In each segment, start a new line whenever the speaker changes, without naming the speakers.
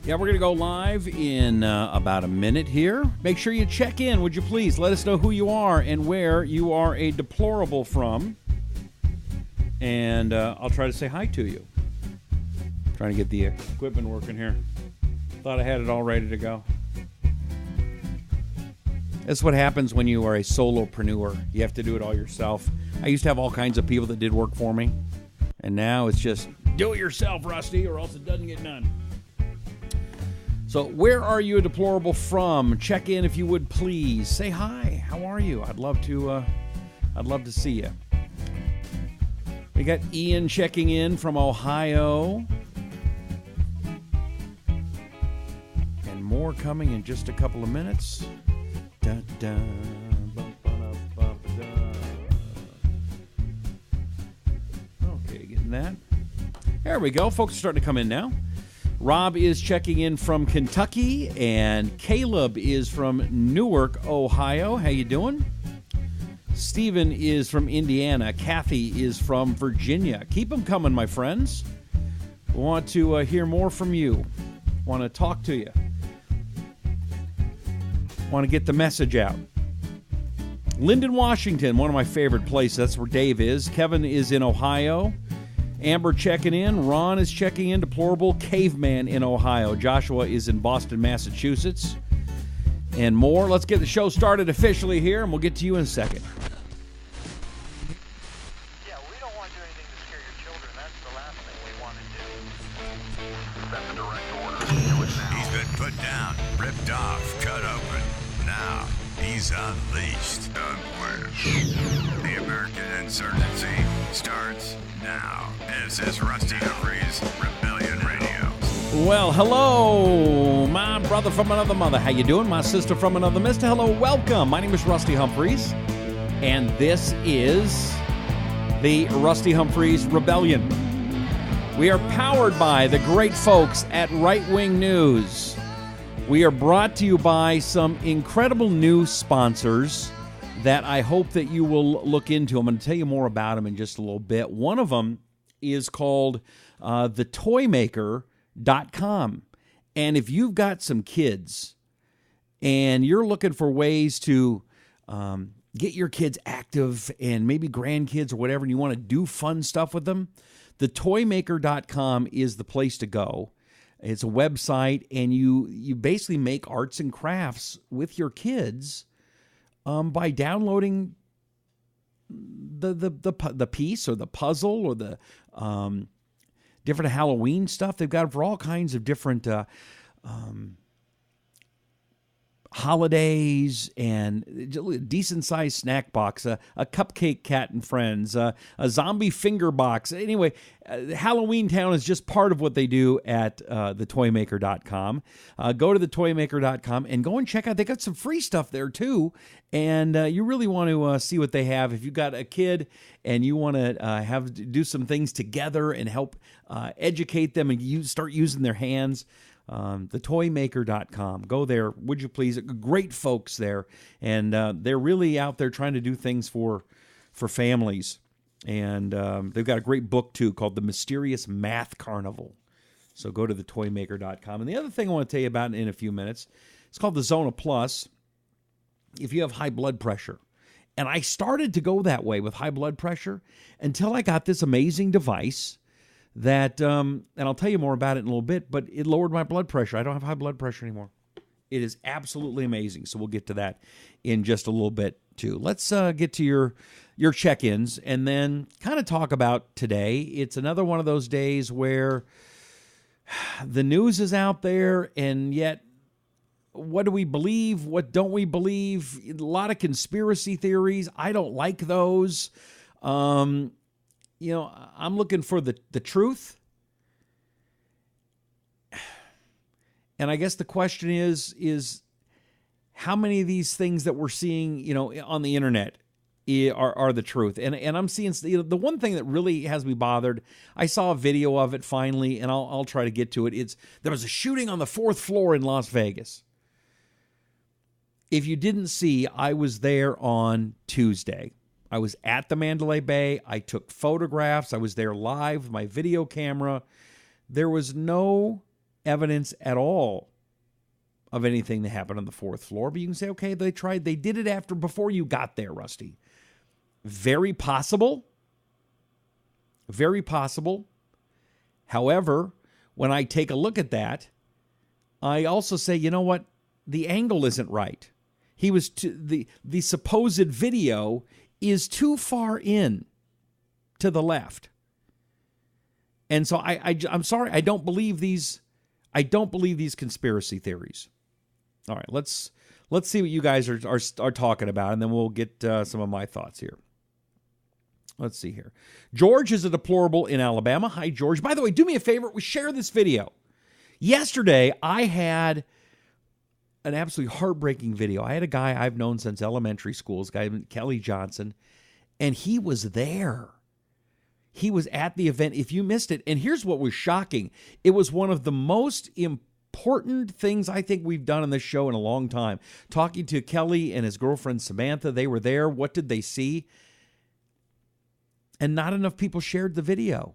Yeah, we're going to go live in about a minute here. Make sure you check in, would you please? Let us know who you are and where you are a deplorable from. And I'll try to say hi to you. Trying to get the equipment working here. Thought I had it all ready to go. That's what happens when you are a solopreneur. You have to do it all yourself. I used to have all kinds of people that did work for me. And now it's just do it yourself, Rusty, or else it doesn't get done. So where are you a deplorable from? Check in if you would, please. Say hi. How are you? I'd love to see you. We got Ian checking in from Ohio. And more coming in just a couple of minutes. Okay, getting that. There we go. Folks are starting to come in now. Rob is checking in from Kentucky, and Caleb is from Newark, Ohio. How you doing? Stephen is from Indiana. Kathy is from Virginia. Keep them coming, my friends. We want to hear more from you. Want to talk to you. Want to get the message out. Linden, Washington, one of my favorite places. That's where Dave is. Kevin is in Ohio. Amber checking in. Ron is checking in. Deplorable Caveman in Ohio. Joshua is in Boston, Massachusetts. And more. Let's get the show started officially here, and we'll get to you in a second.
Yeah, we don't want to do anything to scare your children. That's the last thing we want to do. That's a direct order. Do it now.
He's been put down, ripped off, cut open. Now, he's unleashed. Unleashed. The American insurgency starts now. This is Rusty Humphries, Rebellion Radio.
Well, hello, my brother from another mother. How you doing? My sister from another mister. Hello, welcome. My name is Rusty Humphries, and this is the Rusty Humphries Rebellion. We are powered by the great folks at Right Wing News. We are brought to you by some incredible new sponsors that I hope that you will look into. I'm going to tell you more about them in just a little bit. One of them is called thetoymaker.com. And if you've got some kids and you're looking for ways to get your kids active and maybe grandkids or whatever, and you want to do fun stuff with them, thetoymaker.com is the place to go. It's a website, and you basically make arts and crafts with your kids by downloading the piece or the puzzle or the different Halloween stuff. They've got it for all kinds of different holidays, and a decent-sized snack box, a cupcake cat and friends, a zombie finger box. Anyway, Halloween Town is just part of what they do at thetoymaker.com. Go to thetoymaker.com and go and check out. They got some free stuff there, too, and you really want to see what they have. If you've got a kid and you want to do some things together and help educate them and start using their hands, thetoymaker.com. Go there, would you please? Great folks there, and they're really out there trying to do things for families. And they've got a great book, too, called The Mysterious Math Carnival. So go to thetoymaker.com. And the other thing I want to tell you about in a few minutes, it's called the Zona Plus. If you have high blood pressure, and I started to go that way with high blood pressure until I got this amazing device that, and I'll tell you more about it in a little bit, but it lowered my blood pressure. I don't have high blood pressure anymore. It is absolutely amazing. So we'll get to that in just a little bit, too. Let's get to your check-ins and then kind of talk about today. It's another one of those days where the news is out there, and yet what do we believe? What don't we believe? A lot of conspiracy theories. I don't like those. I'm looking for the truth. And I guess the question is how many of these things that we're seeing, on the internet are the truth? And I'm seeing, the one thing that really has me bothered, I saw a video of it finally, and I'll try to get to it. There was a shooting on the 4th floor in Las Vegas. If you didn't see, I was there on Tuesday. I was at the Mandalay Bay. I took photographs. I was there live with my video camera. There was no evidence at all of anything that happened on the 4th floor. But you can say, okay, they did it before you got there, Rusty. Very possible. Very possible. However, when I take a look at that, I also say, you know what? The angle isn't right. The supposed video is too far in to the left. And so I'm sorry, I don't believe these conspiracy theories. All right, let's see what you guys are talking about, and then we'll get some of my thoughts here. Let's see here. George is a deplorable in Alabama. Hi, George. By the way, do me a favor. Share this video. Yesterday, I had an absolutely heartbreaking video. I had a guy I've known since elementary school, this guy named Kelly Johnson, and he was there. He was at the event. If you missed it, and here's what was shocking. It was one of the most important things I think we've done on this show in a long time. Talking to Kelly and his girlfriend Samantha, they were there. What did they see? And not enough people shared the video.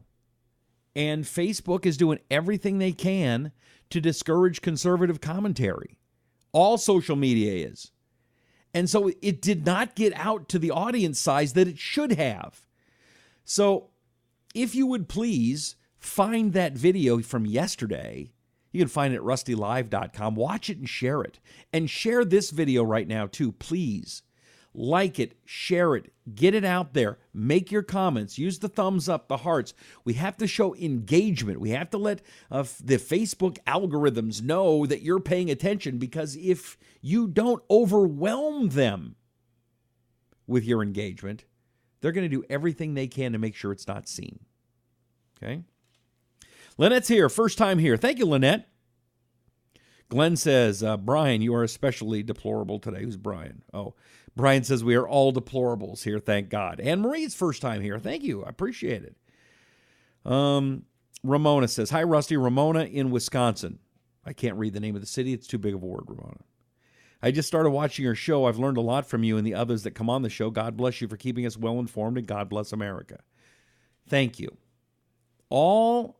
And Facebook is doing everything they can to discourage conservative commentary. All social media is. And so it did not get out to the audience size that it should have. So if you would please find that video from yesterday, you can find it at rustylive.com. Watch it and share it. And share this video right now too, please. Like it, share it, get it out there, make your comments, use the thumbs up, the hearts. We have to show engagement. We have to let the Facebook algorithms know that you're paying attention, because if you don't overwhelm them with your engagement, they're going to do everything they can to make sure it's not seen. Okay? Lynette's here, first time here. Thank you, Lynette. Glenn says, Brian, you are especially deplorable today. Who's Brian? Oh, Brian says we are all deplorables here, thank God. Anne Marie's first time here. Thank you. I appreciate it. Ramona says, hi, Rusty. Ramona in Wisconsin. I can't read the name of the city. It's too big of a word, Ramona. I just started watching your show. I've learned a lot from you and the others that come on the show. God bless you for keeping us well informed, and God bless America. Thank you. All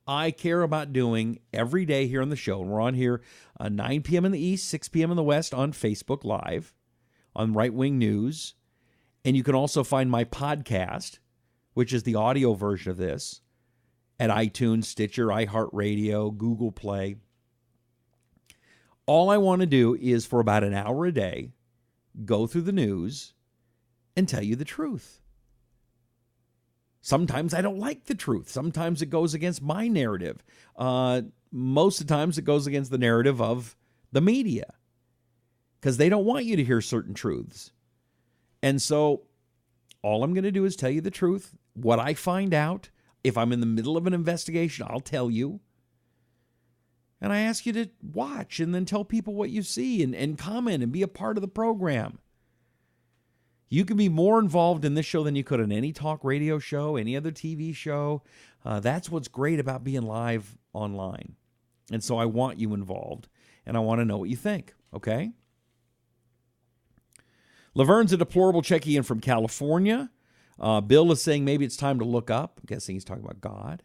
I care about doing every day here on the show, and we're on here 9 p.m. in the East, 6 p.m. in the West on Facebook Live, on Right Wing News. And you can also find my podcast, which is the audio version of this, at iTunes, Stitcher, iHeartRadio, Google Play. All I want to do is, for about an hour a day, go through the news and tell you the truth. Sometimes I don't like the truth. Sometimes it goes against my narrative. Most of the times it goes against the narrative of the media, because they don't want you to hear certain truths. And so all I'm going to do is tell you the truth. What I find out, if I'm in the middle of an investigation, I'll tell you. And I ask you to watch and then tell people what you see and comment and be a part of the program. You can be more involved in this show than you could in any talk radio show, any other TV show. That's what's great about being live online. And so I want you involved, and I want to know what you think, okay? Laverne's a deplorable checking in from California. Bill is saying maybe it's time to look up. I'm guessing he's talking about God.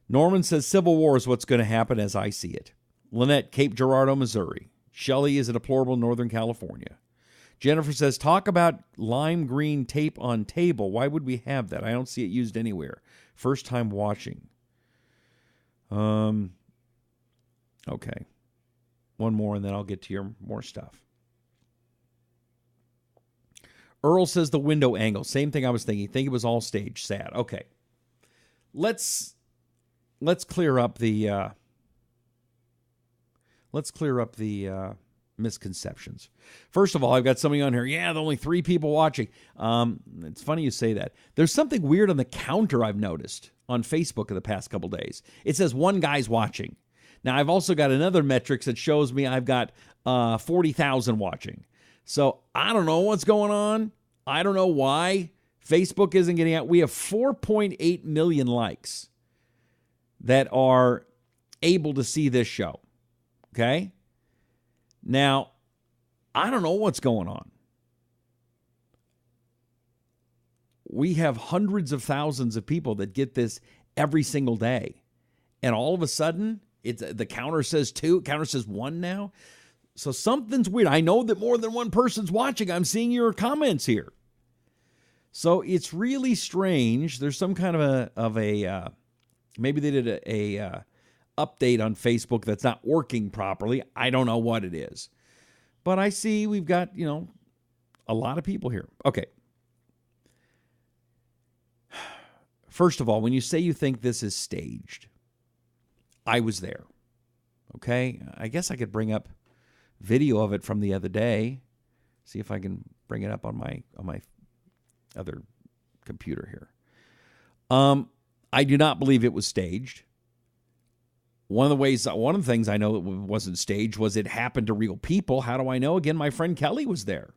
Norman says Civil War is what's going to happen as I see it. Lynette, Cape Girardeau, Missouri. Shelley is a deplorable Northern California. Jennifer says, talk about lime green tape on table. Why would we have that? I don't see it used anywhere. First time watching. Okay. One more, and then I'll get to your more stuff. Earl says the window angle. Same thing I was thinking. Think it was all staged. Sad. Okay. Let's clear up the misconceptions. First of all, I've got somebody on here. Yeah, there are only 3 people watching. It's funny you say that. There's something weird on the counter I've noticed on Facebook in the past couple days. It says 1 guy's watching. Now, I've also got another metrics that shows me I've got 40,000 watching. So I don't know what's going on. I don't know why Facebook isn't getting out. We have 4.8 million likes that are able to see this show. Okay? Now, I don't know what's going on. We have hundreds of thousands of people that get this every single day. and all of a sudden, the counter says 2, counter says 1 now. So something's weird. I know that more than one person's watching. I'm seeing your comments here. So it's really strange. There's some kind of a maybe they did a update on Facebook that's not working properly. I don't know what it is. But I see we've got, a lot of people here. Okay. First of all, when you say you think this is staged, I was there. Okay? I guess I could bring up video of it from the other day. See if I can bring it up on my other computer here. I do not believe it was staged. One of the things I know it wasn't staged was it happened to real people. How do I know? Again, my friend Kelly was there.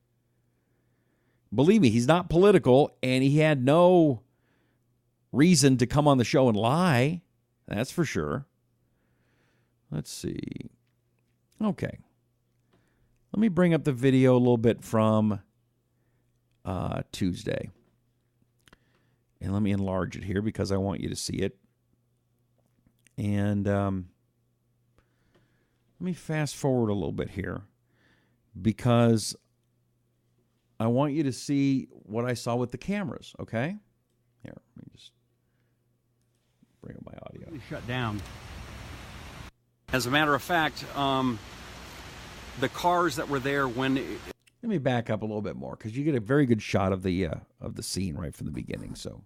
Believe me, he's not political, and he had no reason to come on the show and lie. That's for sure. Let's see. Okay. Let me bring up the video a little bit from Tuesday. And let me enlarge it here because I want you to see it. And let me fast forward a little bit here because I want you to see what I saw with the cameras, okay? Here, let me just bring up my audio.
Shut down. As a matter of fact, the cars that were there when...
Let me back up a little bit more because you get a very good shot of the scene right from the beginning. So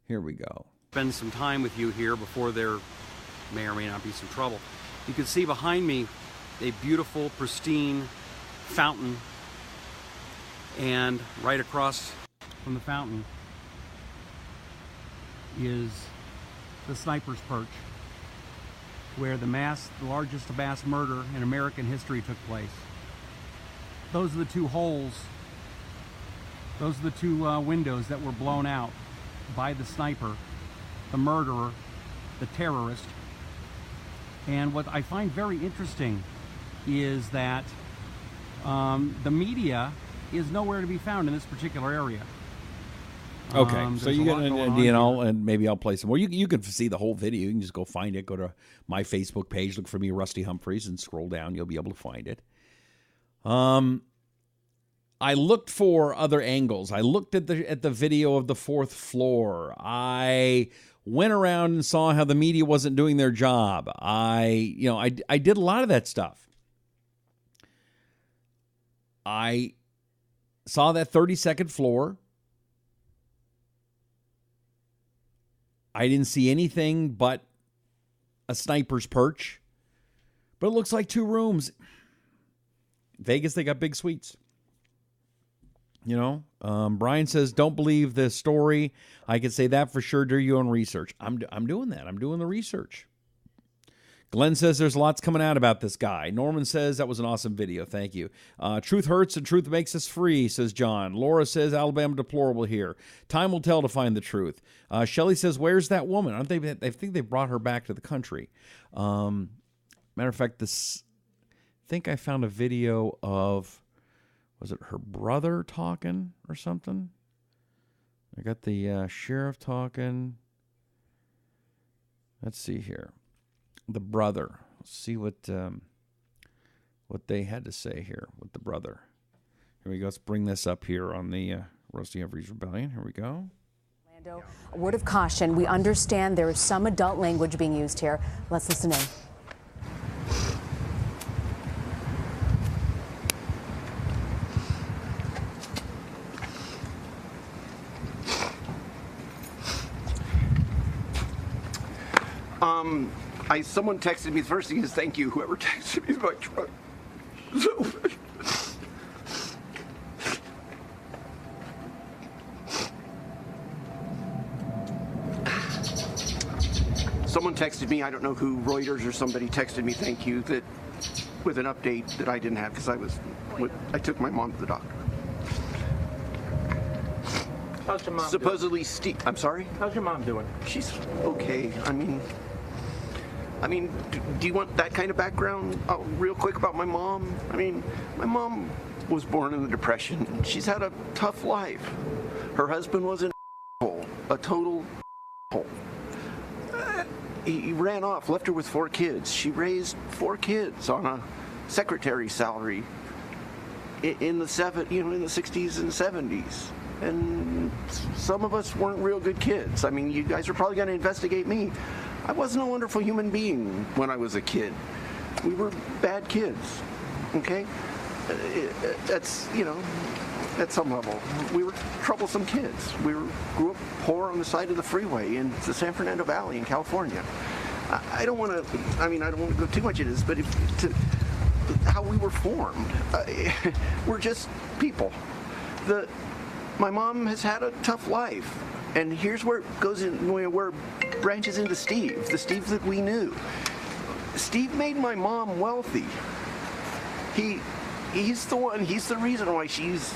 here we go.
Spend some time with you here before there may or may not be some trouble. You can see behind me a beautiful, pristine fountain, and right across from the fountain is the Sniper's Perch, where the largest mass murder in American history took place. Those are the two holes, those are the two windows that were blown out by the sniper, the murderer, the terrorist. And what I find very interesting is that the media is nowhere to be found in this particular area.
Okay, so you get an idea, and maybe I'll play some more. You can see the whole video. You can just go find it. Go to my Facebook page, look for me, Rusty Humphries, and scroll down. You'll be able to find it. I looked for other angles. I looked at the video of the 4th floor. I went around and saw how the media wasn't doing their job. I did a lot of that stuff. I saw that 32nd floor. I didn't see anything but a sniper's perch. But it looks like 2 rooms. Vegas, they got big suites. Brian says, don't believe this story. I can say that for sure. Do your own research. I'm doing that. I'm doing the research. Glenn says there's lots coming out about this guy. Norman says that was an awesome video. Thank you. Truth hurts and truth makes us free, says John. Laura says Alabama deplorable here. Time will tell to find the truth. Shelley says, where's that woman? I think they brought her back to the country. Matter of fact, I think I found a video of, was it her brother talking or something? I got the sheriff talking. Let's see here. The brother. Let's see what they had to say here with the brother. Here we go. Let's bring this up here on the Rusty Humphries Rebellion. Here we go.
A word of caution. We understand there is some adult language being used here. Let's listen in.
Someone texted me. The first thing is thank you. Whoever texted me is my truck. Someone texted me. I don't know who. Reuters or somebody texted me. Thank you. That with an update that I didn't have because I took my mom to the doctor.
How's your mom
supposedly Steve. I'm sorry.
How's your mom doing?
She's okay. I mean, do you want that kind of background real quick about my mom? I mean, my mom was born in the Depression. She's had a tough life. Her husband was a total hole. he ran off, left her with 4 kids. She raised 4 kids on a secretary salary in the 60s and 70s. And some of us weren't real good kids. I mean, you guys are probably going to investigate me. I wasn't a wonderful human being when I was a kid. We were bad kids, okay? That's, at some level. We were troublesome kids. We grew up poor on the side of the freeway in the San Fernando Valley in California. I don't want to go too much into this, but how we were formed. We're just people. My mom has had a tough life, and here's where it goes in, where it branches into Steve, the Steve that we knew. Steve made my mom wealthy. He's the reason why he's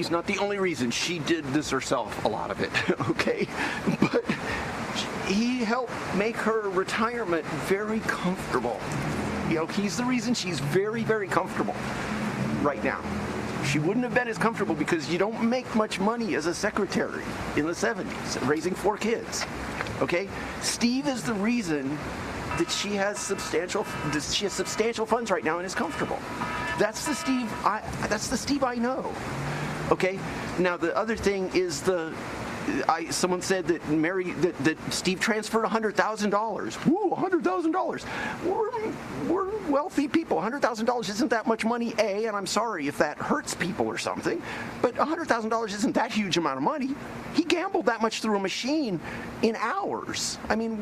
not the only reason. She did this herself, a lot of it, okay? But he helped make her retirement very comfortable. He's the reason she's very, very comfortable right now. She wouldn't have been as comfortable because you don't make much money as a secretary in the 70s, raising 4 kids, okay? Steve is the reason that she has substantial funds right now and is comfortable. That's the Steve I know, okay? Now, the other thing is someone said that Steve transferred $100,000. Woo, $100,000. We're wealthy people. $100,000 isn't that much money, and I'm sorry if that hurts people or something, but $100,000 isn't that huge amount of money. He gambled that much through a machine in hours. I mean,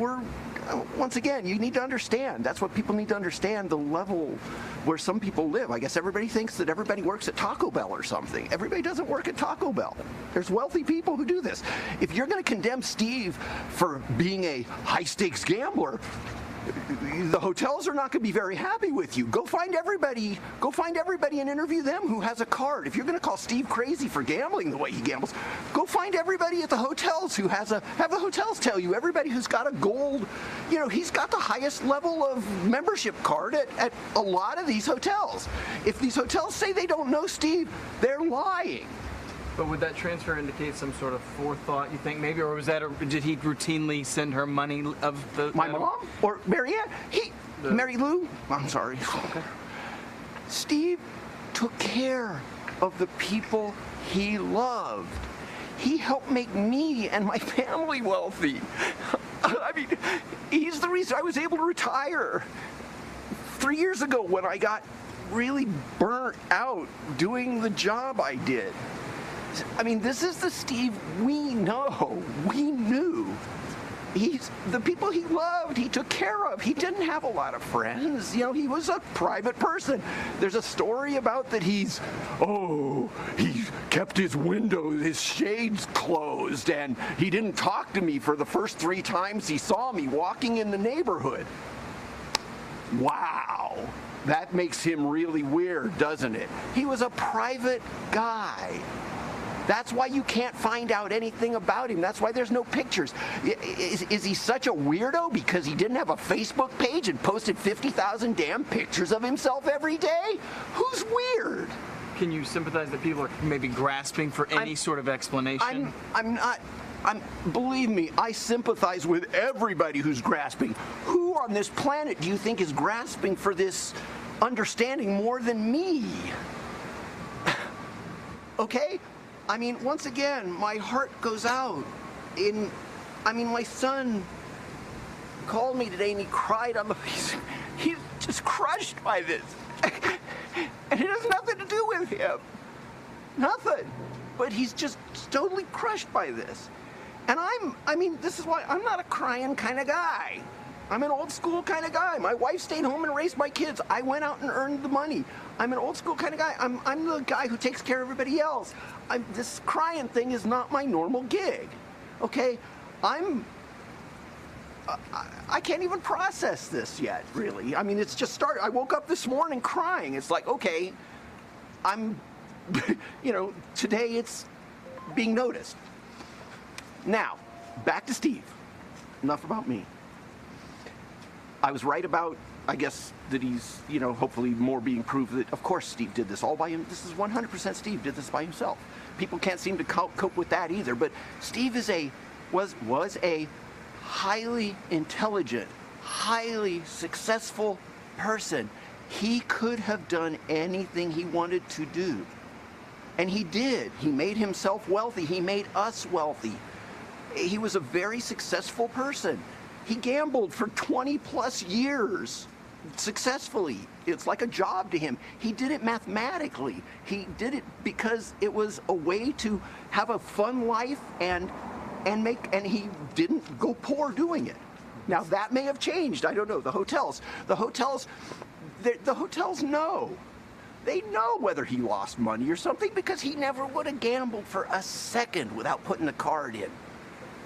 once again, you need to understand. That's what people need to understand, the level where some people live. I guess everybody thinks that everybody works at Taco Bell or something. Everybody doesn't work at Taco Bell. There's wealthy people who do this. If you're going to condemn Steve for being a high-stakes gambler, the hotels are not going to be very happy with you. Go find everybody and interview them who has a card. If you're going to call Steve crazy for gambling the way he gambles, go find everybody at the hotels who have the hotels tell you, everybody who's got a gold, he's got the highest level of membership card at a lot of these hotels. If these hotels say they don't know Steve, they're lying.
But would that transfer indicate some sort of forethought, you think, maybe? Or did he routinely send her money of
my mom? Or Mary Ann? Mary Lou? I'm sorry. Okay. Steve took care of the people he loved. He helped make me and my family wealthy. I mean, he's the reason I was able to retire 3 years ago when I got really burnt out doing the job I did. I mean, this is the Steve we know, we knew. The people he loved, he took care of. He didn't have a lot of friends. He was a private person. There's a story about that he kept his windows, his shades closed, and he didn't talk to me for the first 3 times he saw me walking in the neighborhood. Wow. That makes him really weird, doesn't it? He was a private guy. That's why you can't find out anything about him. That's why there's no pictures. Is he such a weirdo because he didn't have a Facebook page and posted 50,000 damn pictures of himself every day? Who's weird?
Can you sympathize that people are maybe grasping for any sort of explanation?
Believe me, I sympathize with everybody who's grasping. Who on this planet do you think is grasping for this understanding more than me? Okay? I mean, once again, my heart goes out. My son called me today and he cried on the face. He's just crushed by this. And it has nothing to do with him. Nothing. But he's just totally crushed by this. And this is why I'm not a crying kind of guy. I'm an old school kind of guy. My wife stayed home and raised my kids. I went out and earned the money. I'm an old school kind of guy. I'm the guy who takes care of everybody else. This crying thing is not my normal gig. Okay? I can't even process this yet, really. I mean, it's just started. I woke up this morning crying. It's like, okay, today it's being noticed. Now, back to Steve. Enough about me. I was right about, I guess, that he's, hopefully more being proved that, of course, Steve did this all by him. This is 100% Steve did this by himself. People can't seem to cope with that either. But Steve was a highly intelligent, highly successful person. He could have done anything he wanted to do. And he did. He made himself wealthy. He made us wealthy. He was a very successful person. He gambled for 20 plus years successfully. It's like a job to him. He did it mathematically. He did it because it was a way to have a fun life and he didn't go poor doing it. Now that may have changed. I don't know. The hotels know. They know whether he lost money or something because he never would have gambled for a second without putting the card in.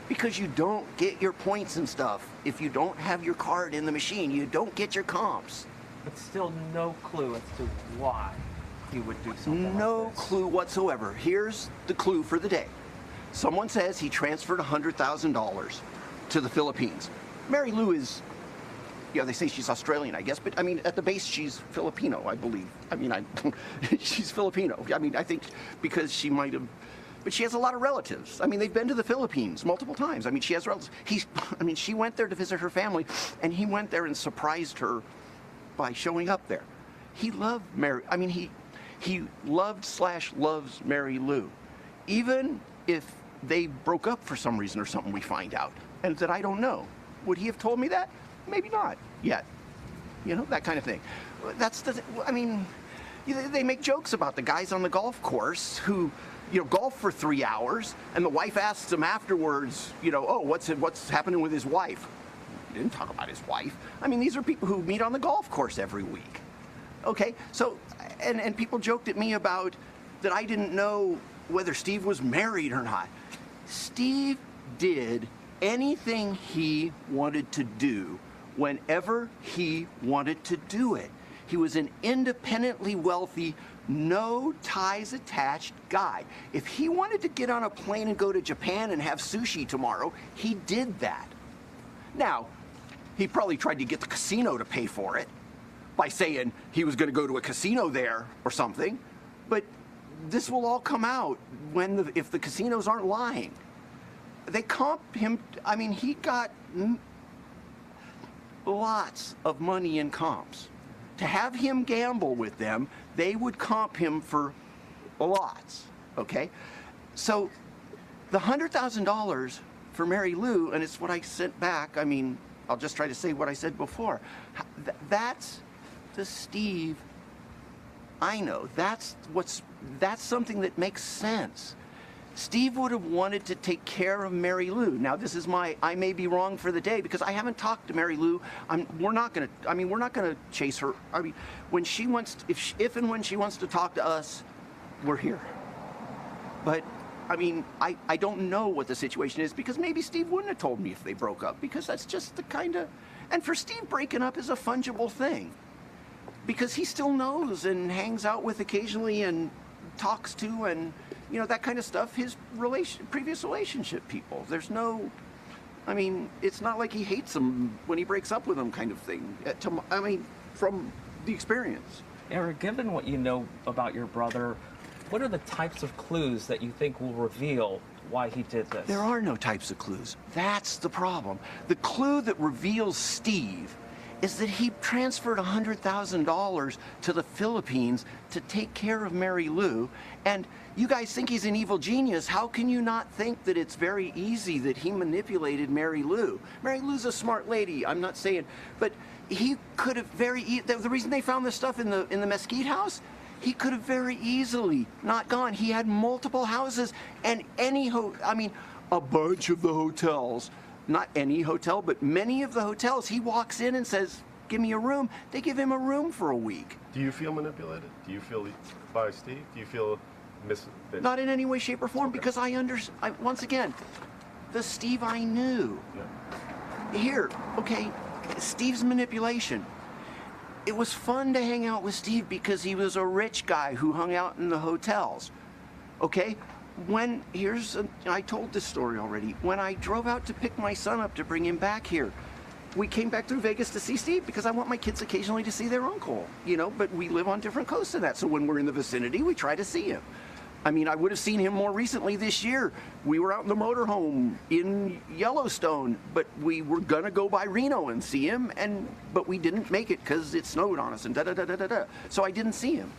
Because you don't get your points and stuff if you don't have your card in the machine. You don't get your comps.
But still no clue as to why he would do something
No
like this.
clue whatsoever. Here's the clue for the day. Someone says he transferred $100,000 to the Philippines. Mary Lou is, they say she's Australian, I guess, but I mean, at the base, she's Filipino, I believe. I mean, she's Filipino. I mean, I think because she might have, but she has a lot of relatives. I mean, they've been to the Philippines multiple times. I mean, she has relatives. She went there to visit her family, and he went there and surprised her by showing up there. He loved Mary. I mean, he loved/loves Mary Lou, even if they broke up for some reason or something. We find out, and that I don't know. Would he have told me that? Maybe not yet. That kind of thing. They make jokes about the guys on the golf course who, golf for 3 hours, and the wife asks him afterwards, oh, what's happening with his wife? He didn't talk about his wife. I mean, these are people who meet on the golf course every week. Okay, so, and people joked at me about that I didn't know whether Steve was married or not. Steve did anything he wanted to do whenever he wanted to do it. He was an independently wealthy, no ties attached guy. If he wanted to get on a plane and go to Japan and have sushi tomorrow, he did that. Now, he probably tried to get the casino to pay for it by saying he was going to go to a casino there or something, but this will all come out if the casinos aren't lying. They comp him, I mean, he got lots of money in comps. To have him gamble with them, they would comp him for lots, okay? So the $100,000 for Mary Lou, and it's what I sent back, I mean, I'll just try to say what I said before. That's the Steve I know. That's something that makes sense. Steve would have wanted to take care of Mary Lou. Now, this is I may be wrong for the day because I haven't talked to Mary Lou. We're not going to chase her. I mean, when she wants, if and when she wants to talk to us, we're here. But, I mean, I don't know what the situation is because maybe Steve wouldn't have told me if they broke up because that's just the kind of, and for Steve, breaking up is a fungible thing because he still knows and hangs out with occasionally and talks to and, that kind of stuff, his previous relationship people. There's no, I mean, it's not like he hates them when he breaks up with them kind of thing. I mean, from the experience.
Eric, given what you know about your brother, what are the types of clues that you think will reveal why he did this?
There are no types of clues. That's the problem. The clue that reveals Steve is that he transferred $100,000 to the Philippines to take care of Mary Lou. And you guys think he's an evil genius. How can you not think that it's very easy that he manipulated Mary Lou? Mary Lou's a smart lady, I'm not saying, but he could have the reason they found this stuff in the Mesquite house, he could have very easily not gone. He had multiple houses and a bunch of the hotels. Not any hotel, but many of the hotels, he walks in and says, give me a room. They give him a room for a week.
Do you feel manipulated? Do you feel by Steve? Do you feel
Not in any way, shape, or form, because once again, the Steve I knew. Yeah. Here, okay, Steve's manipulation. It was fun to hang out with Steve because he was a rich guy who hung out in the hotels, okay? I told this story already. When I drove out to pick my son up to bring him back here, we came back through Vegas to see Steve because I want my kids occasionally to see their uncle, but we live on different coasts than that. So when we're in the vicinity, we try to see him. I mean, I would have seen him more recently this year. We were out in the motorhome in Yellowstone, but we were going to go by Reno and see him, but we didn't make it because it snowed on us and da-da-da-da-da-da. So I didn't see him.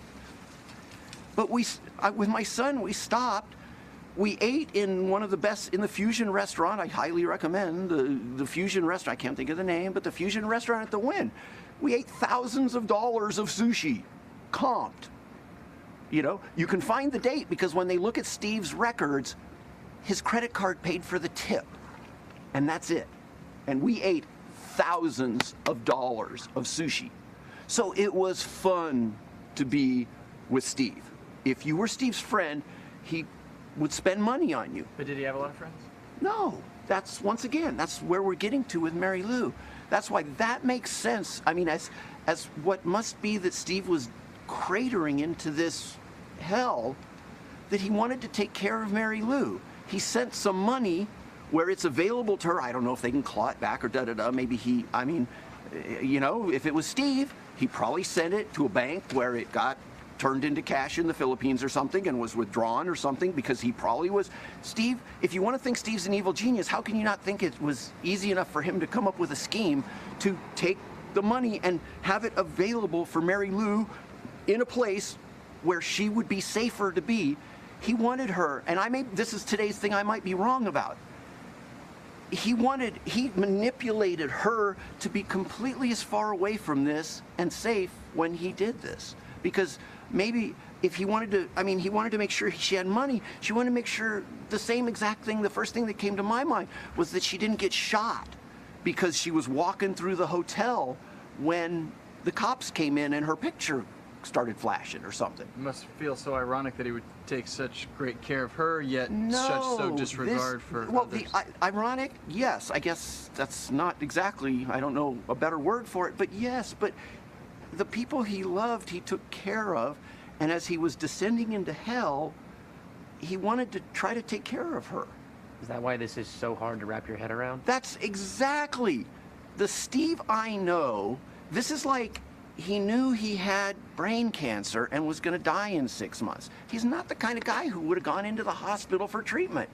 But with my son, we stopped. We ate in one of the best, in the Fusion restaurant. I highly recommend the Fusion restaurant. I can't think of the name, but the Fusion restaurant at the Wynn. We ate thousands of dollars of sushi, comped. You know, you can find the date because when they look at Steve's records, his credit card paid for the tip, and that's it. And we ate thousands of dollars of sushi. So it was fun to be with Steve. If you were Steve's friend, he would spend money on you.
But did he have a lot of friends?
No. That's, once again, that's where we're getting to with Mary Lou. That's why that makes sense. I mean, as what must be that Steve was cratering into this hell, that he wanted to take care of Mary Lou. He sent some money where it's available to her. I don't know if they can claw it back or da-da-da. Maybe he, I mean, you know, if it was Steve, he probably sent it to a bank where it got turned into cash in the Philippines or something and was withdrawn or something, because he probably was. Steve, if you want to think Steve's an evil genius, how can you not think it was easy enough for him to come up with a scheme to take the money and have it available for Mary Lou in a place where she would be safer to be? He wanted her, and this is today's thing I might be wrong about. He manipulated her to be completely as far away from this and safe when he did this. Because maybe if he wanted to, I mean, he wanted to make sure she had money. She wanted to make sure the same exact thing. The first thing that came to my mind was that she didn't get shot because she was walking through the hotel when the cops came in and her picture started flashing or something.
It must feel so ironic that he would take such great care of her, yet so disregard for others.
Ironic, yes. I guess that's not exactly, I don't know a better word for it, but yes. But the people he loved, he took care of, and as he was descending into hell, he wanted to try to take care of her.
Is that why this is so hard to wrap your head around?
That's exactly. The Steve I know, this is like he knew he had brain cancer and was going to die in 6 months. He's not the kind of guy who would have gone into the hospital for treatment.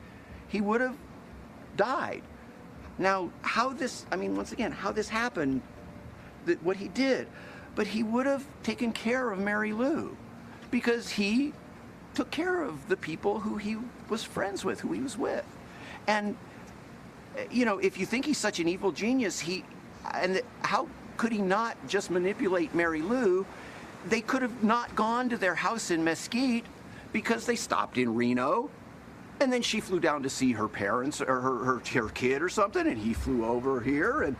He would have died. Now, once again, how this happened, what he did, but he would have taken care of Mary Lou because he took care of the people who he was friends with, who he was with. And, you know, if you think he's such an evil genius, how could he not just manipulate Mary Lou? They could have not gone to their house in Mesquite because they stopped in Reno, and then she flew down to see her parents or her kid or something, and he flew over here, and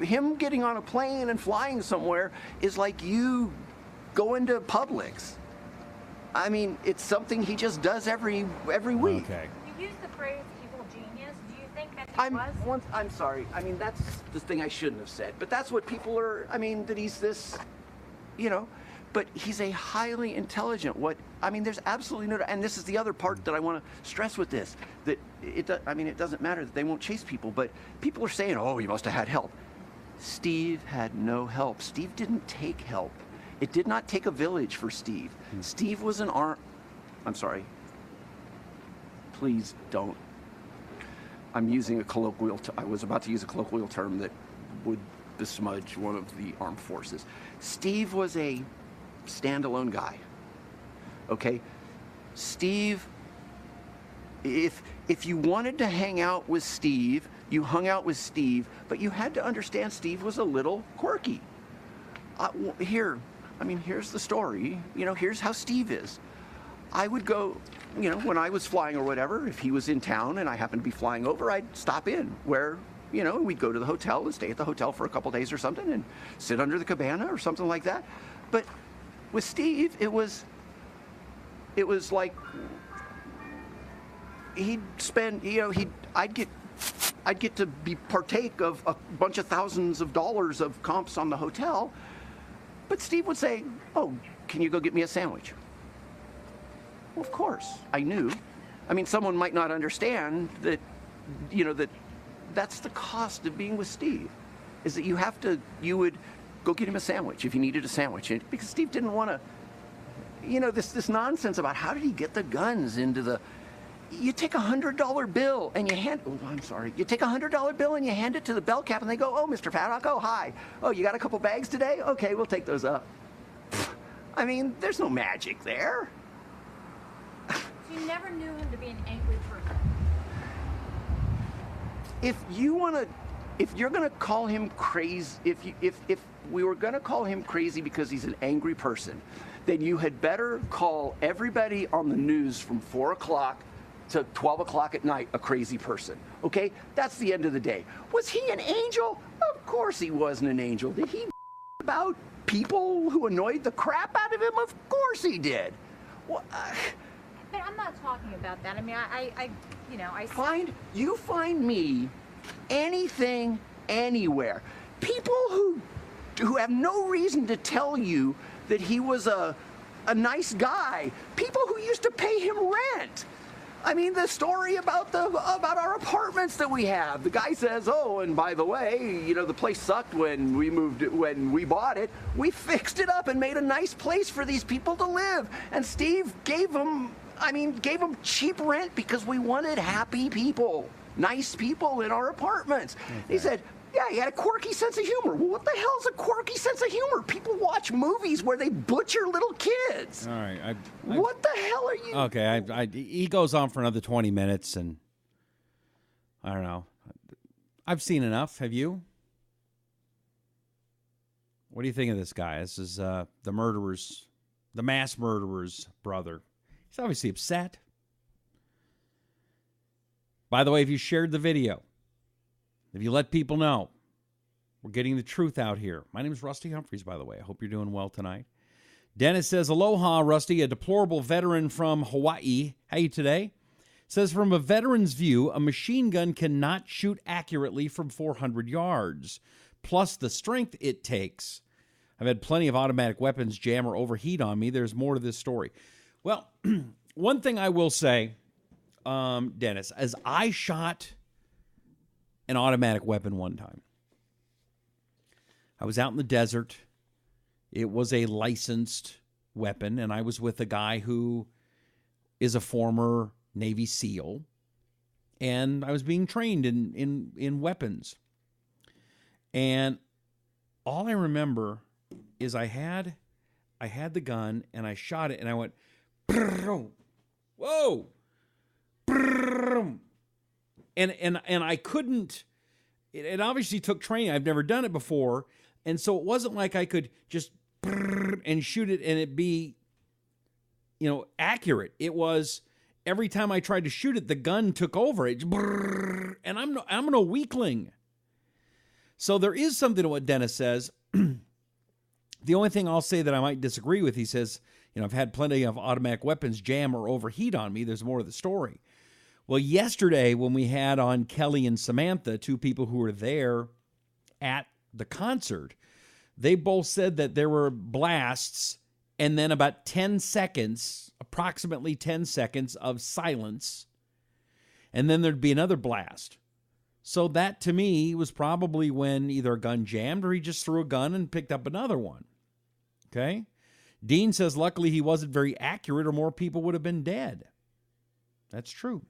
him getting on a plane and flying somewhere is like you going to Publix. I mean, it's something he just does every week.
Okay.
You use the phrase evil genius. Do you think that he was?
I'm sorry. I mean, that's the thing I shouldn't have said. But that's what people are, I mean, that he's this, you know. But he's a highly intelligent, there's absolutely no, and this is the other part that I want to stress with this, that it doesn't matter that they won't chase people, but people are saying, oh, he must have had help. Steve had no help. Steve didn't take help. It did not take a village for Steve. Steve was I'm sorry. Please don't. I'm using a colloquial, I was about to use a colloquial term that would besmudge one of the armed forces. Steve was a standalone guy. Okay? Steve, if you wanted to hang out with Steve, you hung out with Steve, but you had to understand Steve was a little quirky. Here's the story. You know, here's how Steve is. I would go, you know, when I was flying or whatever, if he was in town and I happened to be flying over, I'd stop in where, you know, we'd go to the hotel and stay at the hotel for a couple days or something and sit under the cabana or something like that. But with Steve, it was like he'd spend, you know, I'd get to partake of a bunch of thousands of dollars of comps on the hotel, but Steve would say, oh, can you go get me a sandwich? Well, of course, I knew. I mean, someone might not understand that, you know, that's the cost of being with Steve, is that you would go get him a sandwich if you needed a sandwich, because Steve didn't want to this nonsense about how did he get the guns into the... You take $100 bill and you you take $100 bill and you hand it to the bell cap and they go, oh, Mr. Paddock, oh, hi. Oh, you got a couple bags today? Okay, we'll take those up. I mean, there's no magic there.
So you never knew him to be an angry person?
If you're gonna call him crazy, if we were gonna call him crazy because he's an angry person, then you had better call everybody on the news from 4 o'clock to 12 o'clock at night a crazy person, okay? That's the end of the day. Was he an angel? Of course he wasn't an angel. Did he about people who annoyed the crap out of him? Of course he did. Well,
But I'm not talking about that. I mean, I
find me anything, anywhere. People who have no reason to tell you that he was a nice guy. People who used to pay him rent. I mean, the story about our apartments that we have. The guy says, oh, and by the way, the place sucked when we bought it. We fixed it up and made a nice place for these people to live. And Steve gave them cheap rent because we wanted happy people, nice people in our apartments. Okay. He said, yeah, he had a quirky sense of humor. Well, what the hell is a quirky sense of humor? People watch movies where they butcher little kids.
All right.
What the hell are you...
Okay, he goes on for another 20 minutes, and I don't know. I've seen enough. Have you? What do you think of this guy? This is the mass murderer's brother. He's obviously upset. By the way, if you shared the video, if you let people know, we're getting the truth out here. My name is Rusty Humphries, by the way. I hope you're doing well tonight. Dennis says, aloha, Rusty, a deplorable veteran from Hawaii. How you today? Says, from a veteran's view, a machine gun cannot shoot accurately from 400 yards, plus the strength it takes. I've had plenty of automatic weapons jam or overheat on me. There's more to this story. Well, one thing I will say, Dennis, as I shot an automatic weapon one time. I was out in the desert. It was a licensed weapon, and I was with a guy who is a former Navy SEAL, and I was being trained in weapons. And all I remember is I had the gun, and I shot it, and I went, whoa, and I couldn't. It obviously took training. I've never done it before, and so it wasn't like I could just and shoot it and it be, accurate. It was every time I tried to shoot it, the gun took over. It and I'm no weakling. So there is something to what Dennis says. The only thing I'll say that I might disagree with, he says, I've had plenty of automatic weapons jam or overheat on me. There's more to the story. Well, yesterday when we had on Kelly and Samantha, two people who were there at the concert, they both said that there were blasts and then about 10 seconds, approximately 10 seconds of silence, and then there'd be another blast. So that, to me, was probably when either a gun jammed or he just threw a gun and picked up another one. Okay? Dean says, luckily he wasn't very accurate or more people would have been dead. That's true.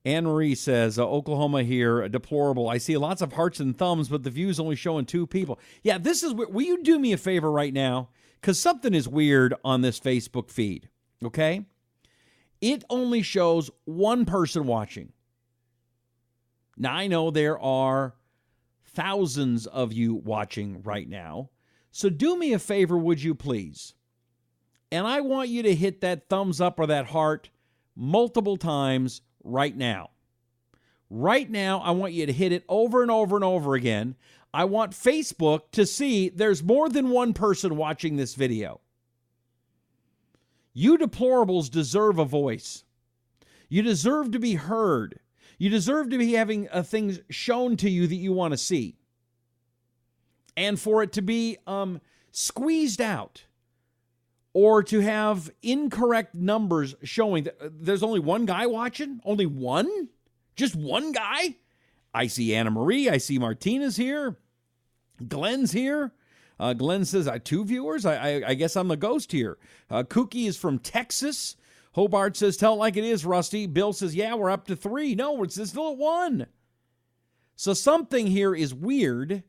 Anne-Marie says, Oklahoma here, deplorable. I see lots of hearts and thumbs, but the view's only showing 2 people. Yeah, this is, will you do me a favor right now? Because something is weird on this Facebook feed, okay? It only shows 1 person watching. Now, I know there are thousands of you watching right now, so do me a favor, would you please? And I want you to hit that thumbs up or that heart multiple times right now. Right now, I want you to hit it over and over and over again. I want Facebook to see there's more than 1 person watching this video. You deplorables deserve a voice. You deserve to be heard. You deserve to be having things shown to you that you want to see. And for it to be squeezed out or to have incorrect numbers showing that there's only 1 guy watching? Only 1? Just 1 guy? I see Anna Marie. I see Martina's here. Glenn's here. Glenn says, 2 viewers? I guess I'm the ghost here. Kookie is from Texas. Hobart says, tell it like it is, Rusty. Bill says, yeah, we're up to 3. No, it's still at 1. So something here is weird,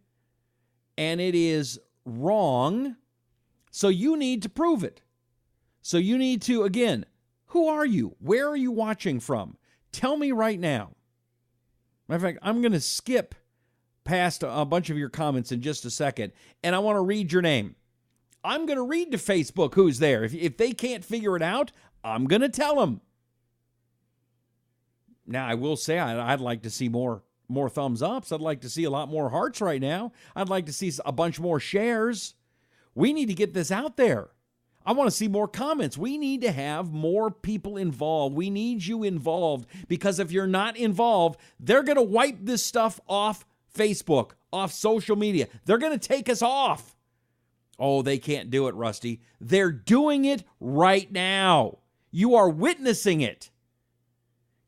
and it is wrong. So you need to prove it. So you need to, again, who are you? Where are you watching from? Tell me right now. Matter of fact, I'm going to skip past a bunch of your comments in just a second, and I want to read your name. I'm going to read to Facebook who's there. If they can't figure it out, I'm going to tell them. Now, I will say I'd like to see more thumbs ups. I'd like to see a lot more hearts right now. I'd like to see a bunch more shares. We need to get this out there. I want to see more comments. We need to have more people involved. We need you involved, because if you're not involved, they're going to wipe this stuff off Facebook, off social media. They're going to take us off. Oh, they can't do it, Rusty. They're doing it right now. You are witnessing it.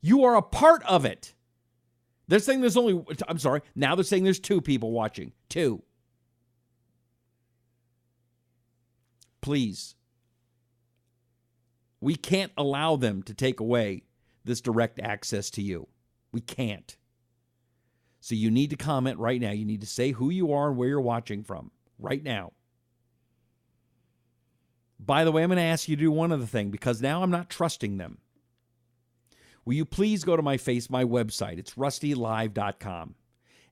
You are a part of it. They're saying now they're saying there's 2 people watching. 2. Please. We can't allow them to take away this direct access to you. We can't. So you need to comment right now. You need to say who you are and where you're watching from right now. By the way, I'm going to ask you to do one other thing, because now I'm not trusting them. Will you please go to my website? It's rustylive.com.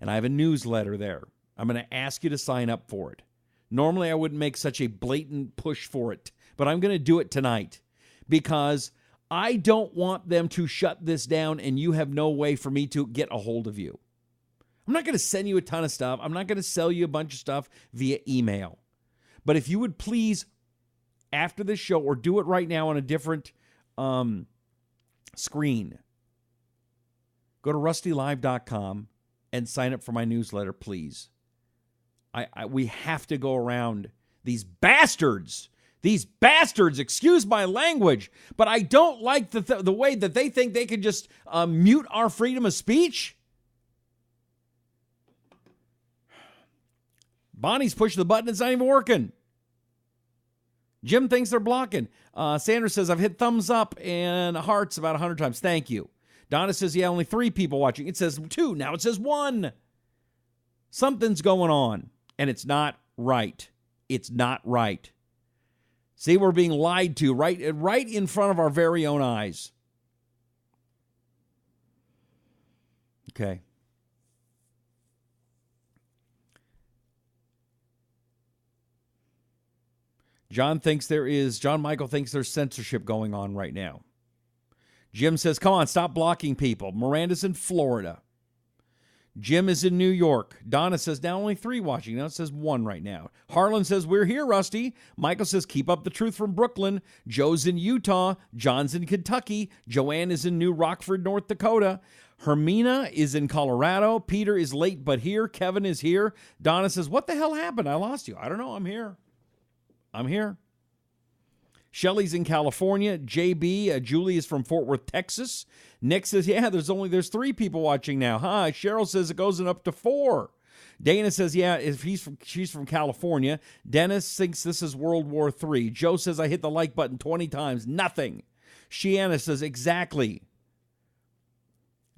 And I have a newsletter there. I'm going to ask you to sign up for it. Normally, I wouldn't make such a blatant push for it, but I'm going to do it tonight, because I don't want them to shut this down and you have no way for me to get a hold of you. I'm not going to send you a ton of stuff. I'm not going to sell you a bunch of stuff via email. But if you would please, after this show, or do it right now on a different screen, go to rustylive.com and sign up for my newsletter, please. We have to go around these bastards. These bastards, excuse my language, but I don't like the way that they think they can just mute our freedom of speech. Bonnie's pushing the button. It's not even working. Jim thinks they're blocking. Sandra says, I've hit thumbs up and hearts about 100 times. Thank you. Donna says, yeah, only 3 people watching. It says 2. Now it says 1. Something's going on, and it's not right. It's not right. See, we're being lied to right in front of our very own eyes. Okay. John Michael thinks there's censorship going on right now. Jim says, come on, stop blocking people. Miranda's in Florida. Jim is in New York. Donna says, now only 3 watching. Now it says 1 right now. Harlan says, we're here, Rusty. Michael says, keep up the truth from Brooklyn. Joe's in Utah. John's in Kentucky. Joanne is in New Rockford, North Dakota. Hermina is in Colorado. Peter is late but here. Kevin is here. Donna says, what the hell happened? I lost you. I don't know. I'm here. Shelly's in California. JB, Julie is from Fort Worth, Texas. Nick says, yeah, there's 3 people watching now. Huh? Cheryl says it goes up to 4. Dana says, yeah, she's from California. Dennis thinks this is World War III. Joe says, I hit the like button 20 times. Nothing. Shiana says, exactly.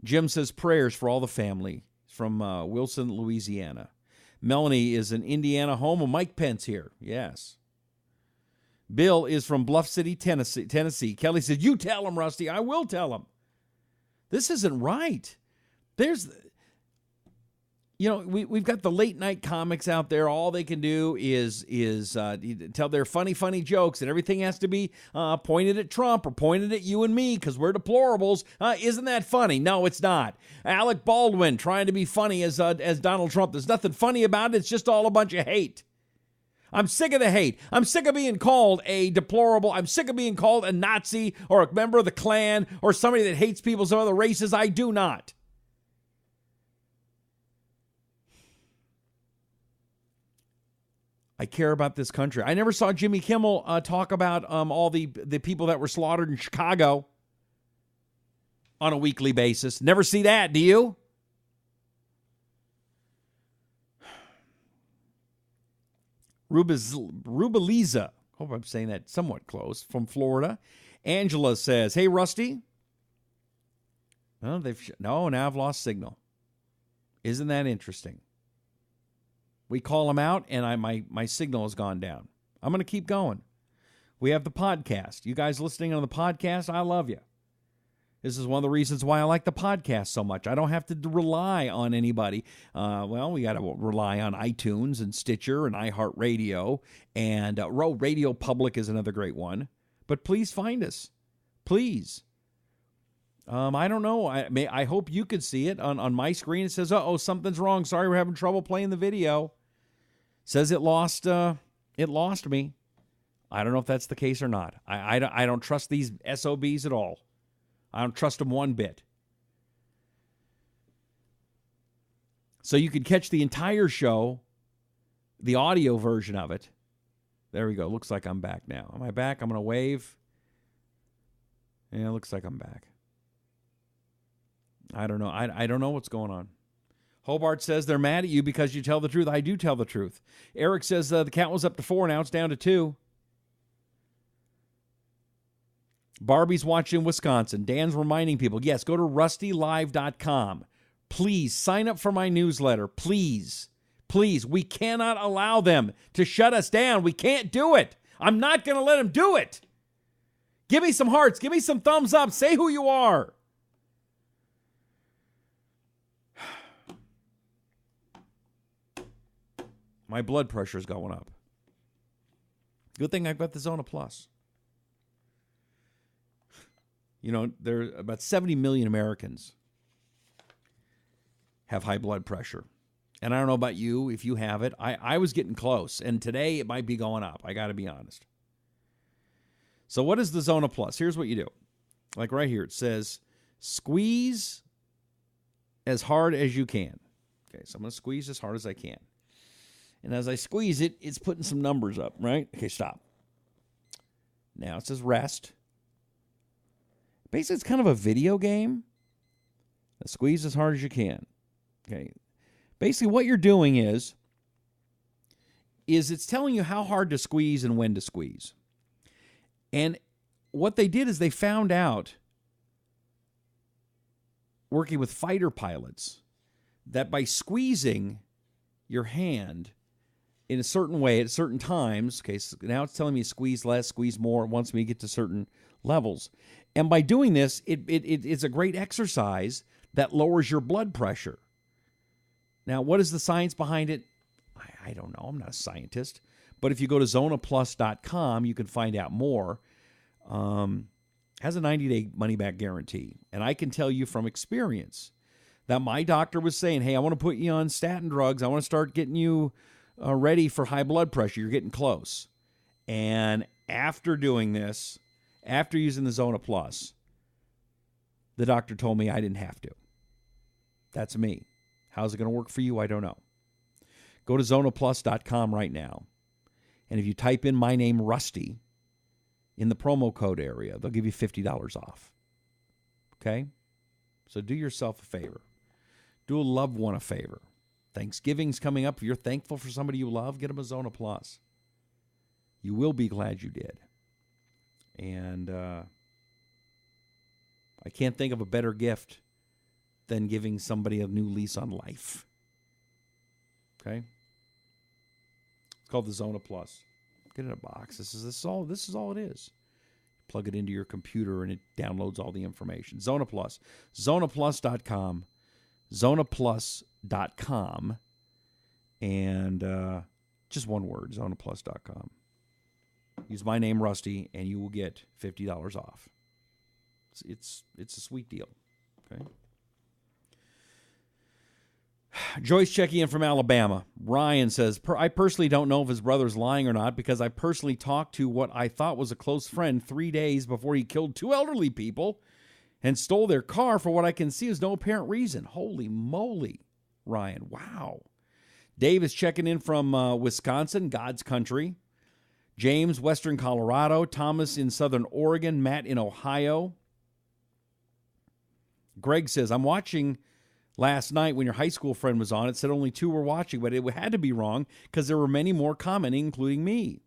Jim says, prayers for all the family. From Wilson, Louisiana. Melanie is in Indiana, home of Mike Pence here. Yes. Bill is from Bluff City, Tennessee. Kelly says, you tell him, Rusty. I will tell him. This isn't right. We've got the late night comics out there. All they can do is tell their funny jokes, and everything has to be pointed at Trump or pointed at you and me because we're deplorables. Isn't that funny? No, it's not. Alec Baldwin trying to be funny as Donald Trump. There's nothing funny about it. It's just all a bunch of hate. I'm sick of the hate. I'm sick of being called a deplorable. I'm sick of being called a Nazi or a member of the Klan or somebody that hates people of other races. I do not. I care about this country. I never saw Jimmy Kimmel talk about all the people that were slaughtered in Chicago on a weekly basis. Never see that, do you? Rubeliza, hope I'm saying that somewhat close, from Florida. Angela says, hey, Rusty. Well, now I've lost signal. Isn't that interesting? We call them out, and my signal has gone down. I'm going to keep going. We have the podcast. You guys listening on the podcast, I love you. This is one of the reasons why I like the podcast so much. I don't have to rely on anybody. We got to rely on iTunes and Stitcher and iHeartRadio, and Radio Public is another great one. But please find us. Please. I don't know. I hope you could see it. On my screen, it says, uh-oh, something's wrong. Sorry, we're having trouble playing the video. Says it lost me. I don't know if that's the case or not. I don't trust these SOBs at all. I don't trust them one bit. So you could catch the entire show, the audio version of it. There we go. Looks like I'm back now. Am I back? I'm going to wave. Yeah, it looks like I'm back. I don't know. I don't know what's going on. Hobart says they're mad at you because you tell the truth. I do tell the truth. Eric says the count was up to 4, now it's down to 2. Barbie's watching Wisconsin. Dan's reminding people, yes, go to rustylive.com. Please sign up for my newsletter. Please. Please. We cannot allow them to shut us down. We can't do it. I'm not going to let them do it. Give me some hearts. Give me some thumbs up. Say who you are. My blood pressure is going up. Good thing I've got the Zona Plus. You know, there are about 70 million Americans have high blood pressure. And I don't know about you, if you have it. I was getting close, and today it might be going up. I got to be honest. So what is the Zona Plus? Here's what you do. Like right here, it says, squeeze as hard as you can. Okay, so I'm going to squeeze as hard as I can. And as I squeeze it, it's putting some numbers up, right? Okay, stop. Now it says rest. Basically, it's kind of a video game. Squeeze as hard as you can. Okay. Basically, what you're doing is it's telling you how hard to squeeze and when to squeeze. And what they did is they found out, working with fighter pilots, that by squeezing your hand in a certain way at certain times, okay, so now it's telling me squeeze less, squeeze more, it wants me to get to certain levels. And by doing this, it's a great exercise that lowers your blood pressure. Now, what is the science behind it? I don't know. I'm not a scientist. But if you go to zonaplus.com, you can find out more. Has a 90-day money-back guarantee. And I can tell you from experience that my doctor was saying, hey, I want to put you on statin drugs. I want to start getting you ready for high blood pressure. You're getting close. And after doing this, after using the Zona Plus, the doctor told me I didn't have to. That's me. How's it going to work for you? I don't know. Go to zonaplus.com right now. And if you type in my name, Rusty, in the promo code area, they'll give you $50 off. Okay? So do yourself a favor. Do a loved one a favor. Thanksgiving's coming up. If you're thankful for somebody you love, get them a Zona Plus. You will be glad you did. And I can't think of a better gift than giving somebody a new lease on life. Okay? It's called the Zona Plus. Get in a box. This is all it is. Plug it into your computer and it downloads all the information. Zona Plus. Zonaplus.com. Zonaplus.com. And just one word, zonaplus.com. Use my name, Rusty, and you will get $50 off. It's a sweet deal. Okay. Joyce checking in from Alabama. Ryan says, I personally don't know if his brother's lying or not because I personally talked to what I thought was a close friend 3 days before he killed 2 elderly people and stole their car for what I can see is no apparent reason. Holy moly, Ryan. Wow. Dave is checking in from Wisconsin, God's country. James, Western Colorado. Thomas in Southern Oregon. Matt in Ohio. Greg says, I'm watching Last night when your high school friend was on, it said only 2 were watching, but it had to be wrong because there were many more commenting, including me.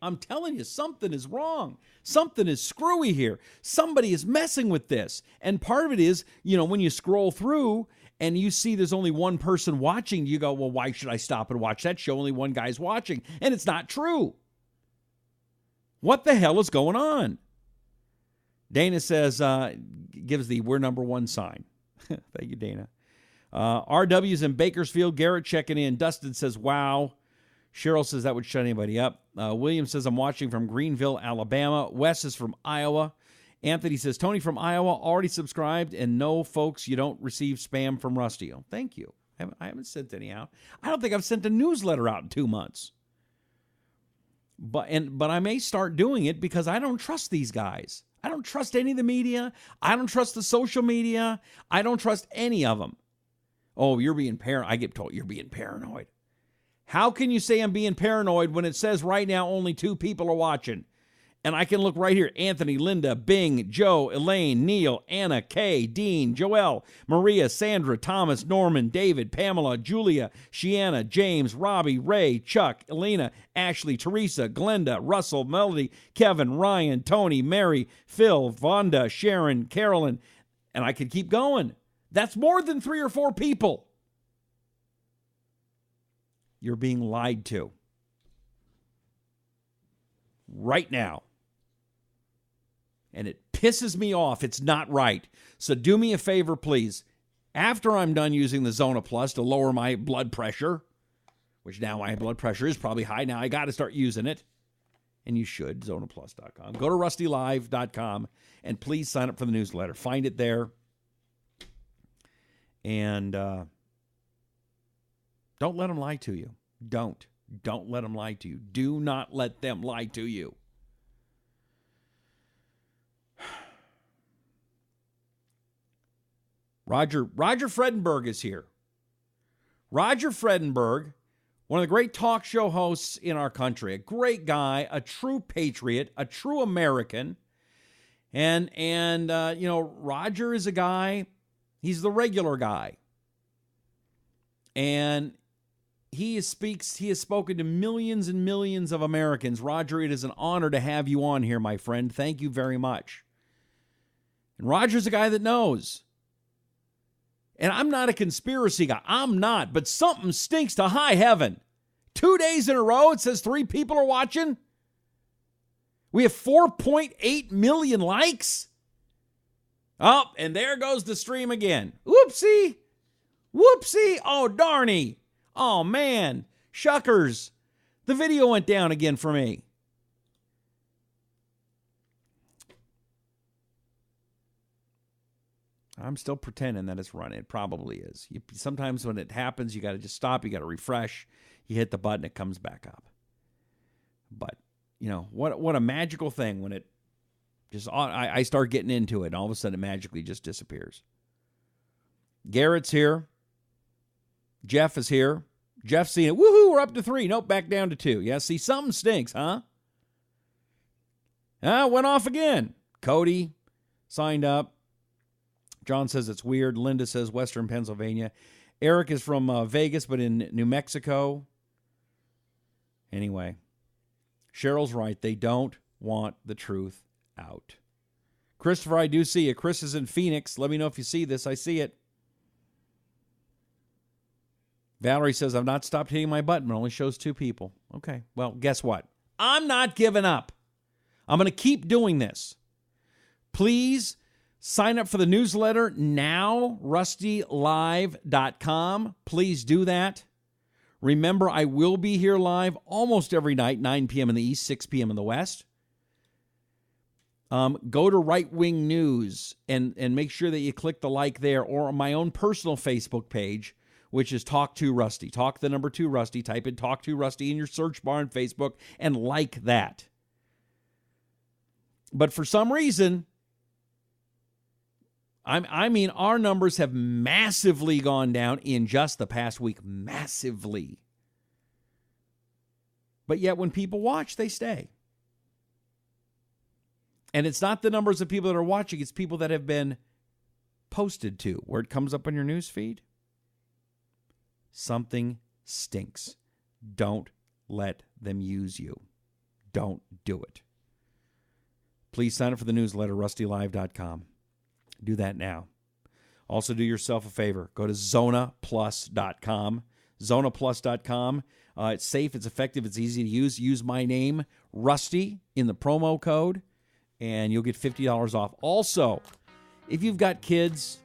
I'm telling you, something is wrong. Something is screwy here. Somebody is messing with this. And part of it is, when you scroll through and you see there's only one person watching, you go, well, why should I stop and watch that show? Only one guy's watching. And it's not true. What the hell is going on? Dana says, gives the we're number one sign. Thank you, Dana. RW's in Bakersfield. Garrett checking in. Dustin says, wow. Cheryl says that would shut anybody up. William says, I'm watching from Greenville, Alabama. Wes is from Iowa. Anthony says, Tony from Iowa, already subscribed. And no, folks, you don't receive spam from Rusty. Oh, thank you. I haven't sent any out. I don't think I've sent a newsletter out in 2 months. But I may start doing it because I don't trust these guys. I don't trust any of the media. I don't trust the social media. I don't trust any of them. Oh, you're being paranoid. I get told you're being paranoid. How can you say I'm being paranoid when it says right now only 2 people are watching? And I can look right here. Anthony, Linda, Bing, Joe, Elaine, Neil, Anna, Kay, Dean, Joelle, Maria, Sandra, Thomas, Norman, David, Pamela, Julia, Shiana, James, Robbie, Ray, Chuck, Elena, Ashley, Teresa, Glenda, Russell, Melody, Kevin, Ryan, Tony, Mary, Phil, Vonda, Sharon, Carolyn, and I could keep going. That's more than 3 or 4 people. You're being lied to. Right now. And it pisses me off. It's not right. So do me a favor, please. After I'm done using the Zona Plus to lower my blood pressure, which now my blood pressure is probably high, now I got to start using it. And you should, zonaplus.com. Go to rustylive.com and please sign up for the newsletter. Find it there. And don't let them lie to you. Don't let them lie to you. Do not let them lie to you. Roger Fredenberg is here. Roger Fredenberg, one of the great talk show hosts in our country, a great guy, a true patriot, a true American. And Roger is a guy, he's the regular guy. And he has spoken to millions and millions of Americans. Roger, it is an honor to have you on here, my friend. Thank you very much. And Roger's a guy that knows. And I'm not a conspiracy guy. I'm not. But something stinks to high heaven. 2 days in a row, it says 3 people are watching. We have 4.8 million likes. Oh, and there goes the stream again. Whoopsie. Oh, darny. Oh, man. Shuckers. The video went down again for me. I'm still pretending that it's running. It probably is. Sometimes when it happens, you got to just stop. You got to refresh. You hit the button, it comes back up. But, what a magical thing when it just, I start getting into it, and all of a sudden it magically just disappears. Garrett's here. Jeff is here. Jeff's seeing it. Woohoo, we're up to 3. Nope, back down to 2. Yeah, see, something stinks, huh? Went off again. Cody signed up. John says it's weird. Linda says Western Pennsylvania. Eric is from Vegas, but in New Mexico. Anyway, Cheryl's right. They don't want the truth out. Christopher, I do see you. Chris is in Phoenix. Let me know if you see this. I see it. Valerie says, I've not stopped hitting my button. It only shows 2 people. Okay, well, guess what? I'm not giving up. I'm going to keep doing this. Please sign up for the newsletter now, rustylive.com. Please do that. Remember, I will be here live almost every night, 9 p.m. in the East, 6 p.m. in the West. Go to Right Wing News and make sure that you click the like there, or on my own personal Facebook page, which is Talk to Rusty. Talk the number 2 Rusty. Type in Talk to Rusty in your search bar on Facebook and like that. But for some reason, our numbers have massively gone down in just the past week. Massively. But yet when people watch, they stay. And it's not the numbers of people that are watching. It's people that have been posted to, where it comes up on your news feed. something stinks. Don't let them use you. Don't do it. Please sign up for the newsletter, rustylive.com. Do that now. Also, do yourself a favor. Go to zonaplus.com. Zonaplus.com. It's safe, it's effective, it's easy to use. Use my name, Rusty, in the promo code, and you'll get $50 off. Also, if you've got kids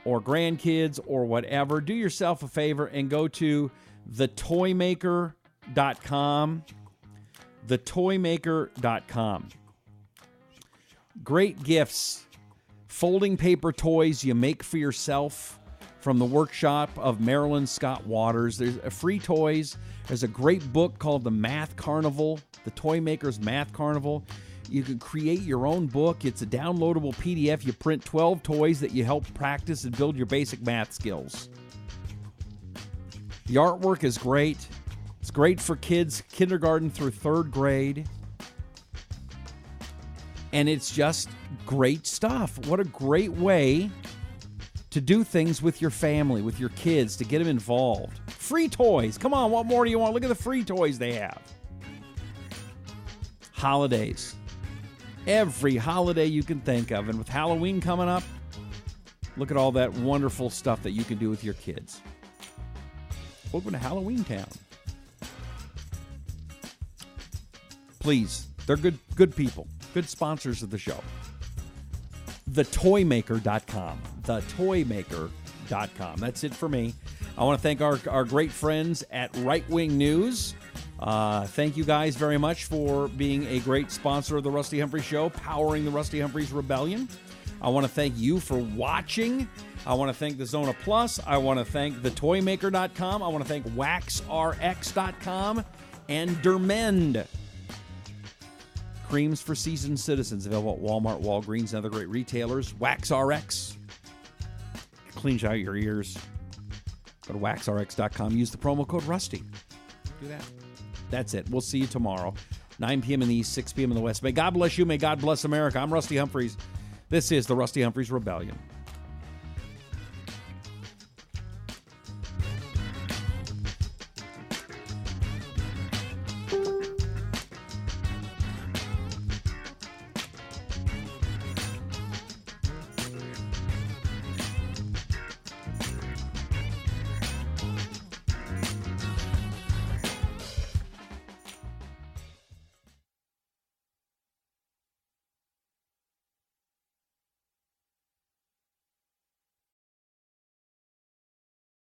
or grandkids or whatever, do yourself a favor and go to thetoymaker.com. Thetoymaker.com. Great gifts. Folding paper toys you make for yourself from the workshop of Marilyn Scott Waters. There's free toys. There's a great book called The Math Carnival, The Toy Maker's Math Carnival. You can create your own book. It's a downloadable PDF. You print 12 toys that you help practice and build your basic math skills. The artwork is great. It's great for kids, kindergarten through third grade. And it's just great stuff. What a great way to do things with your family, with your kids, to get them involved. Free toys. Come on, what more do you want? Look at the free toys they have. Holidays. Every holiday you can think of. And with Halloween coming up, look at all that wonderful stuff that you can do with your kids. Welcome to Halloween Town. Please, they're good people. Good sponsors of the show. Thetoymaker.com. Thetoymaker.com. That's it for me. I want to thank our great friends at Right Wing News. Thank you guys very much for being a great sponsor of the Rusty Humphries Show, powering the Rusty Humphries Rebellion. I want to thank you for watching. I want to thank the Zona Plus. I want to thank thetoymaker.com. I want to thank waxrx.com and DerMend. Creams for seasoned citizens, available at Walmart, Walgreens, and other great retailers. WaxRx cleans out your ears. Go to waxrx.com. Use the promo code Rusty. Do that. That's it. We'll see you tomorrow, 9 p.m. in the East, 6 p.m. in the West. May God bless you. May God bless America. I'm Rusty Humphries. This is the Rusty Humphries Rebellion.